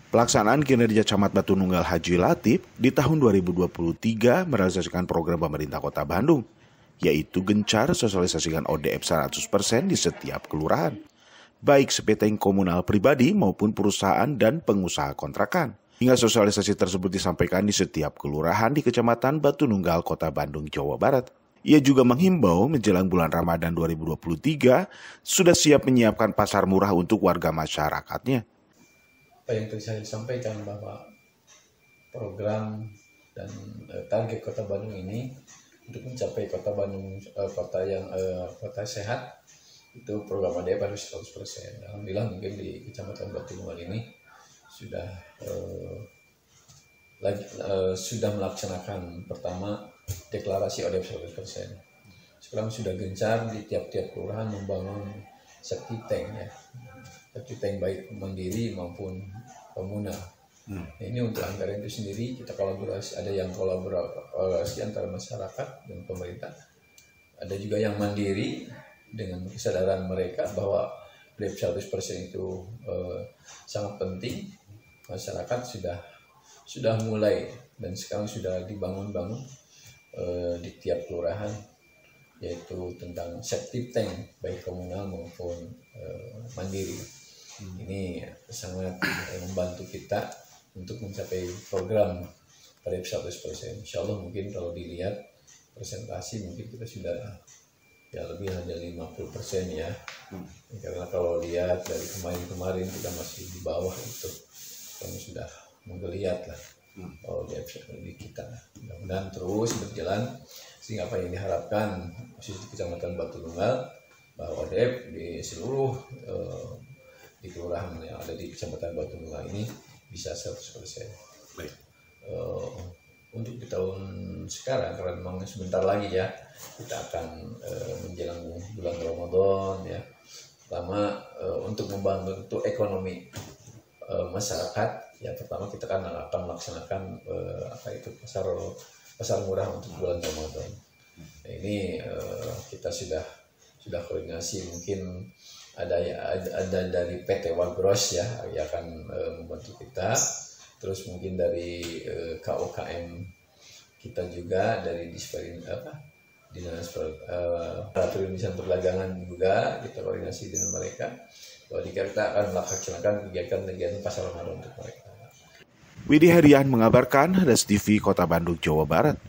Pelaksanaan kinerja Camat Batu Nunggal Haji Latif di tahun 2023 merealisasikan program pemerintah Kota Bandung, yaitu gencar sosialisasikan ODF 100% di setiap kelurahan, baik sepeting komunal pribadi maupun perusahaan dan pengusaha kontrakan. Hingga sosialisasi tersebut disampaikan di setiap kelurahan di Kecamatan Batu Nunggal, Kota Bandung, Jawa Barat. Ia juga menghimbau menjelang bulan Ramadan 2023 sudah siap menyiapkan pasar murah untuk warga masyarakatnya. Apa yang tadi saya sampaikan bahwa program dan target Kota Bandung ini untuk mencapai Kota Bandung kota sehat, itu program ODF harus 100%. Alhamdulillah mungkin di Kecamatan Batu Nunggal ini sudah melaksanakan pertama deklarasi ODF 100%. Sekarang sudah gencar di tiap-tiap kelurahan membangun septic tank ya. Septic tank baik mandiri maupun komunal. Ini untuk anggaran itu sendiri kita kolaborasi, ada yang kolaborasi antara masyarakat dan pemerintah. Ada juga yang mandiri dengan kesadaran mereka bahwa ODF 100% itu sangat penting. Masyarakat sudah mulai dan sekarang sudah dibangun di tiap kelurahan, yaitu tentang septic tank baik komunal maupun mandiri. Ini sangat membantu kita untuk mencapai program ODF 100%. Insya Allah mungkin kalau dilihat presentasi mungkin kita sudah lebih hanya 50% ya. Karena kalau lihat dari kemarin kita masih di bawah itu, kami sudah menggeliat lah ODF di kita. Mudah-mudahan terus berjalan sehingga apa yang diharapkan khusus di Kecamatan Batu Nunggal bahwa ODF di seluruh di kelurahan yang ada di Kecamatan Batu Nunggal ini bisa 100%. Baik. Untuk di tahun sekarang, karena memang sebentar lagi ya kita akan menjelang bulan Ramadan ya. Pertama untuk membantu ekonomi masyarakat ya, pertama kita akan melaksanakan pasar murah untuk bulan Ramadan. Nah, ini kita sudah koordinasi, mungkin ada dari PT Wagros ya yang akan membantu kita, terus mungkin dari KOKM kita juga, dari Dinas Perindustrian Perdagangan juga kita koordinasi dengan mereka bahwa kita akan melaksanakan kegiatan pasar Ramadan untuk mereka. Widi Herian mengabarkan, Das TV Kota Bandung, Jawa Barat.